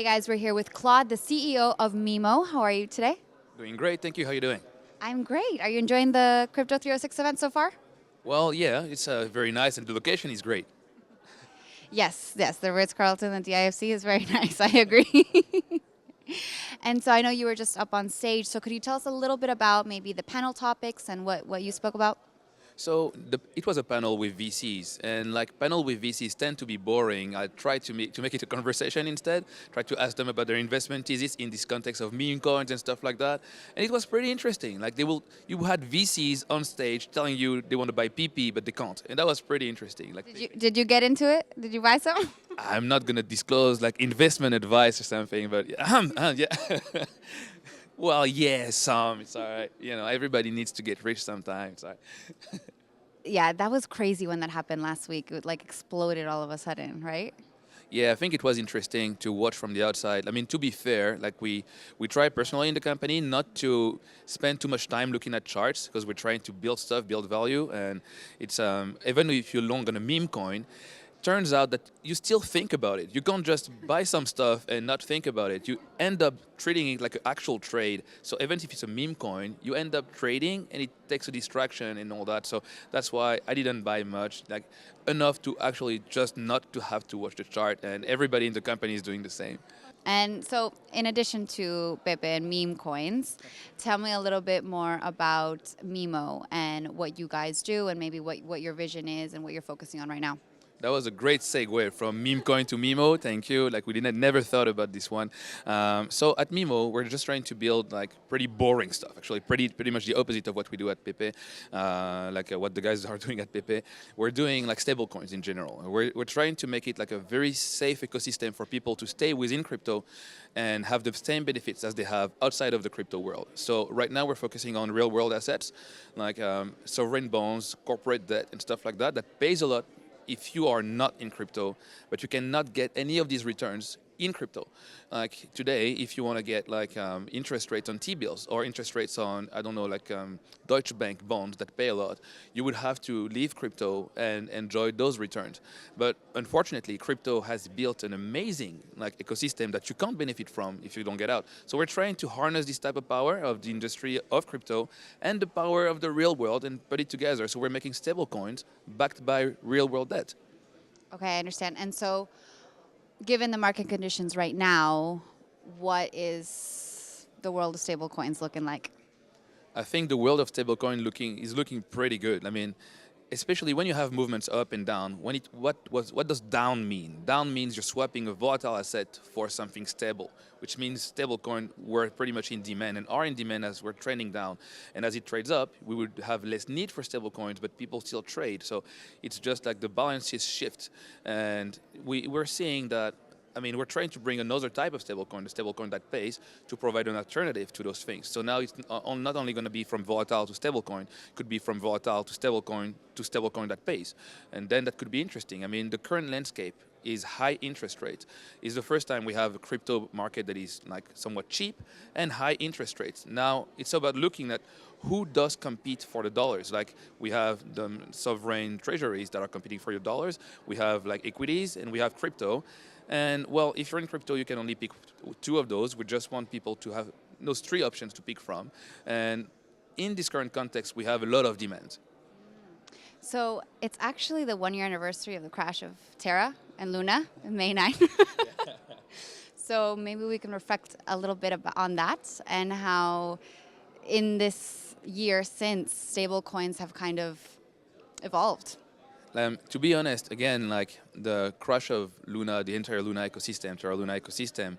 Hey guys, we're here with Claude, the CEO of Mimo. How are you today? Doing great, thank you. How are you doing? I'm great. Are you enjoying the Crypto 306 event so far? Well, yeah, it's very nice and the location is great. Yes, the Ritz-Carlton and the IFC is very nice. I agree. And so I know you were just up on stage, so could you tell us a little bit about maybe the panel topics and what you spoke about? So it was a panel with VCs, and like panel with VCs tend to be boring. I tried to make it a conversation instead. Tried to ask them about their investment thesis in this context of meme coins and stuff like that, and it was pretty interesting. Like you had VCs on stage telling you they want to buy PP, but they can't, and that was pretty interesting. Like Did you get into it? Did you buy some? I'm not gonna disclose like investment advice or something, but yeah. Well, yeah, some. It's all right. You know, everybody needs to get rich sometimes. All right. Yeah, that was crazy when that happened last week. It like exploded all of a sudden, right? Yeah, I think it was interesting to watch from the outside. I mean, to be fair, like we try personally in the company not to spend too much time looking at charts because we're trying to build stuff, build value, and it's even if you're long on a meme coin, turns out that you still think about it. You can't just buy some stuff and not think about it. You end up treating it like an actual trade. So even if it's a meme coin, you end up trading and it takes a distraction and all that. So that's why I didn't buy much, like enough to actually just not to have to watch the chart. And everybody in the company is doing the same. And so, in addition to Pepe and meme coins, tell me a little bit more about Mimo and what you guys do, and maybe what your vision is and what you're focusing on right now. That was a great segue from meme coin to Mimo. Thank you. Like we didn't never thought about this one. So at Mimo, we're just trying to build like pretty boring stuff. Actually, pretty much the opposite of what we do at Pepe. What the guys are doing at Pepe. We're doing like stable coins in general. We're trying to make it like a very safe ecosystem for people to stay within crypto and have the same benefits as they have outside of the crypto world. So right now we're focusing on real world assets like sovereign bonds, corporate debt, and stuff like that. That pays a lot if you are not in crypto, but you cannot get any of these returns in crypto. Like today, if you want to get like interest rates on T-bills or interest rates on, I don't know, like Deutsche Bank bonds that pay a lot, you would have to leave crypto and enjoy those returns. But unfortunately, crypto has built an amazing like ecosystem that you can't benefit from if you don't get out. So we're trying to harness this type of power of the industry of crypto and the power of the real world and put it together. So we're making stable coins backed by real world debt. Okay, I understand. And so, given the market conditions right now, what is the world of stablecoins looking like? I think the world of stablecoin is looking pretty good. I mean, especially when you have movements up and down. What does down mean? Down means you're swapping a volatile asset for something stable, which means stablecoin were pretty much in demand and are in demand as we're trending down. And as it trades up, we would have less need for stablecoins, but people still trade. So it's just like the balances shift, and we're seeing that. I mean, we're trying to bring another type of stablecoin, the stablecoin that pays, to provide an alternative to those things. So now it's not only going to be from volatile to stablecoin, could be from volatile to stablecoin that pays. And then that could be interesting. I mean, the current landscape is high interest rates. It's the first time we have a crypto market that is like somewhat cheap and high interest rates. Now it's about looking at who does compete for the dollars. Like we have the sovereign treasuries that are competing for your dollars. We have like equities and we have crypto. And well, if you're in crypto, you can only pick two of those. We just want people to have those three options to pick from. And in this current context, we have a lot of demand. So, it's actually the 1 year anniversary of the crash of Terra and Luna, May 9. So, maybe we can reflect a little bit on that and how in this year since stablecoins have kind of evolved. To be honest, again, like the crash of Luna, the entire Luna ecosystem, Terra Luna ecosystem,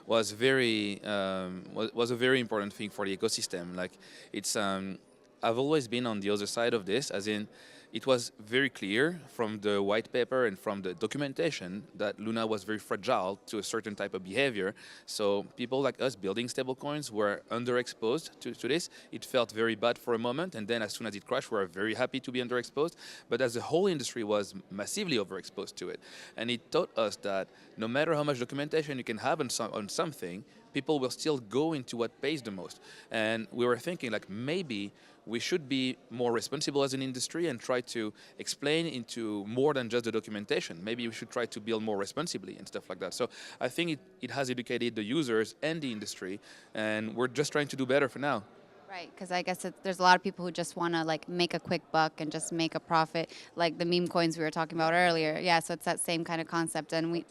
was a very important thing for the ecosystem. Like it's, I've always been on the other side of this, as in it was very clear from the white paper and from the documentation that Luna was very fragile to a certain type of behavior. So people like us building stablecoins were underexposed to this. It felt very bad for a moment, and then as soon as it crashed, we were very happy to be underexposed. But as the whole industry was massively overexposed to it, and it taught us that no matter how much documentation you can have on something, people will still go into what pays the most. And we were thinking like maybe we should be more responsible as an industry and try to explain into more than just the documentation. Maybe we should try to build more responsibly and stuff like that. So I think it has educated the users and the industry, and we're just trying to do better for now. Right, because I guess there's a lot of people who just want to like make a quick buck and just make a profit, like the meme coins we were talking about earlier. Yeah, so it's that same kind of concept, and we.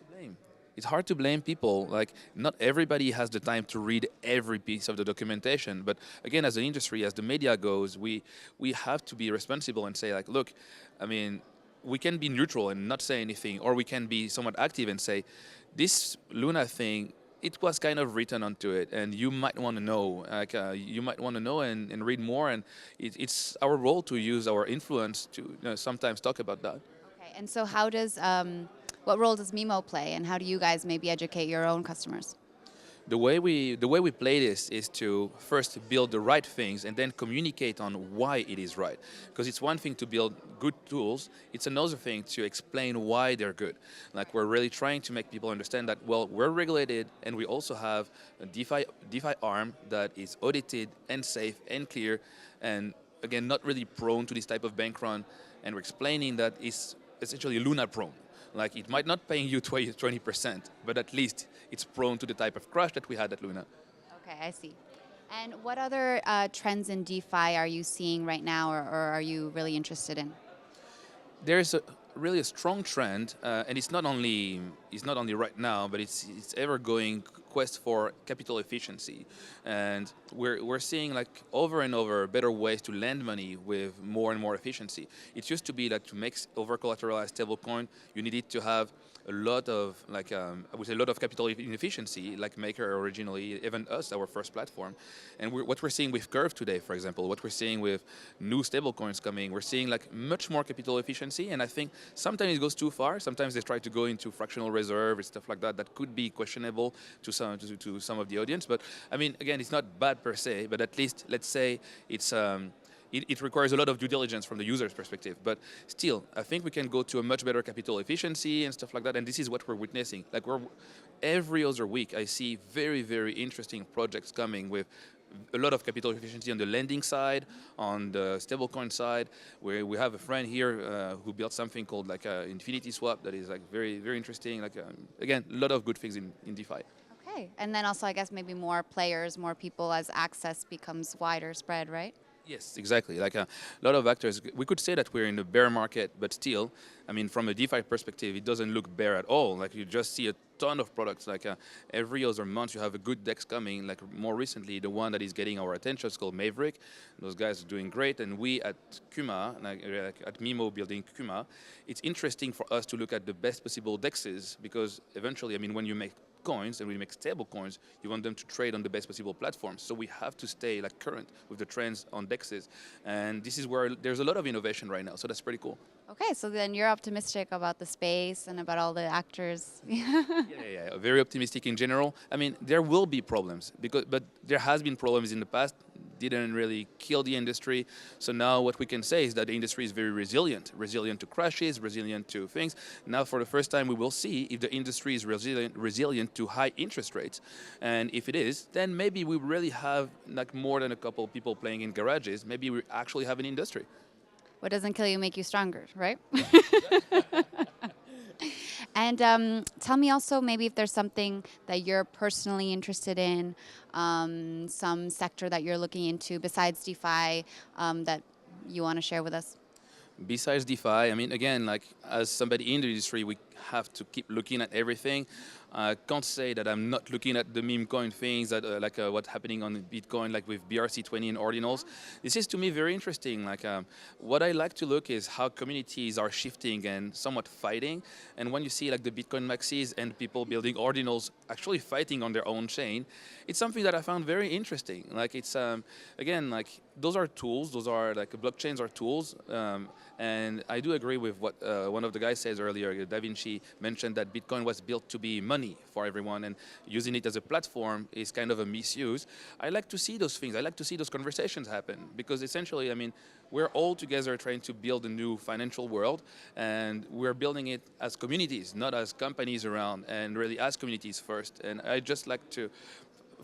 It's hard to blame people. Like, not everybody has the time to read every piece of the documentation. But again, as an industry, as the media goes, we have to be responsible and say, like, look, I mean, we can be neutral and not say anything, or we can be somewhat active and say, this Luna thing, it was kind of written onto it, and you might want to know. Like, you might want to know and read more. And it's our role to use our influence to sometimes talk about that. Okay, and so how does what role does Mimo play, and how do you guys maybe educate your own customers? The way we play this is to first build the right things and then communicate on why it is right. Because it's one thing to build good tools, it's another thing to explain why they're good. Like, we're really trying to make people understand that, well, we're regulated and we also have a DeFi arm that is audited and safe and clear, and again, not really prone to this type of bank run. And we're explaining that it's essentially Luna prone. Like, it might not paying you 20%, but at least it's prone to the type of crash that we had at Luna. Okay, I see. And what other trends in DeFi are you seeing right now, or are you really interested in? There's really a strong trend, and it's not only right now, but it's ever going quest for capital efficiency, and we're seeing like over and over better ways to lend money with more and more efficiency. It used to be that to make over collateralized stablecoin, you needed to have a lot of like I would say a lot of capital inefficiency, like Maker originally, even us, our first platform. And what we're seeing with Curve today, for example, what we're seeing with new stablecoins coming, we're seeing like much more capital efficiency. And I think sometimes it goes too far. Sometimes they try to go into fractional reserve and stuff like that. That could be questionable to some of the audience. But I mean, again, it's not bad per se. But at least let's say it's. It requires a lot of due diligence from the user's perspective, but still, I think we can go to a much better capital efficiency and stuff like that, and this is what we're witnessing. Like, every other week, I see very, very interesting projects coming with a lot of capital efficiency on the lending side, on the stablecoin side, where we have a friend here who built something called like Infinity Swap that is like very, very interesting. Like, again, a lot of good things in DeFi. Okay, and then also I guess maybe more players, more people as access becomes wider spread, right? Yes, exactly. Like a lot of actors, we could say that we're in the bear market, but still, I mean, from a DeFi perspective, it doesn't look bear at all. Like, you just see a ton of products. Like every other month, you have a good DEX coming. Like, more recently, the one that is getting our attention is called Maverick. Those guys are doing great, and we at Kuma, like at Mimo building Kuma, it's interesting for us to look at the best possible DEXs, because eventually, I mean, when you make coins and we make stable coins, you want them to trade on the best possible platforms. So we have to stay like current with the trends on DEXs. And this is where there's a lot of innovation right now. So that's pretty cool. Okay, so then you're optimistic about the space and about all the actors. Yeah. Very optimistic in general. I mean, there will be problems, but there has been problems in the past. Didn't really kill the industry. So now what we can say is that the industry is very resilient to crashes, resilient to things. Now, for the first time, we will see if the industry is resilient to high interest rates. And if it is, then maybe we really have like more than a couple of people playing in garages. Maybe we actually have an industry. What doesn't kill you make you stronger, right? And tell me also maybe if there's something that you're personally interested in, some sector that you're looking into besides DeFi that you want to share with us. Besides DeFi, I mean, again, like as somebody in the industry, we have to keep looking at everything. I can't say that I'm not looking at the meme coin things, that what's happening on Bitcoin, like with BRC20 and ordinals. This is to me very interesting. Like what I like to look is how communities are shifting and somewhat fighting. And when you see like the Bitcoin maxis and people building ordinals actually fighting on their own chain, it's something that I found very interesting. Like it's again, like those are tools. Those are like blockchains are tools. And I do agree with what one of the guys says earlier. Da Vinci mentioned that Bitcoin was built to be money for everyone, and using it as a platform is kind of a misuse. I like to see those things. I like to see those conversations happen, because essentially, I mean, we're all together trying to build a new financial world, and we're building it as communities, not as companies around, and really as communities first. And I just like to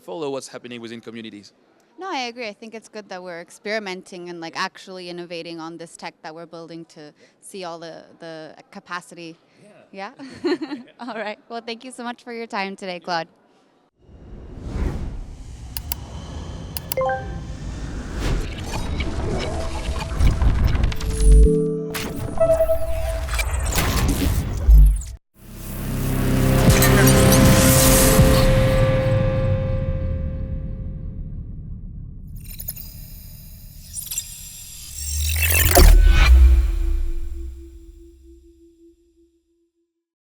follow what's happening within communities. No, I agree. I think it's good that we're experimenting and like actually innovating on this tech that we're building to see all the capacity. Yeah. All right. Well, thank you so much for your time today, Claude.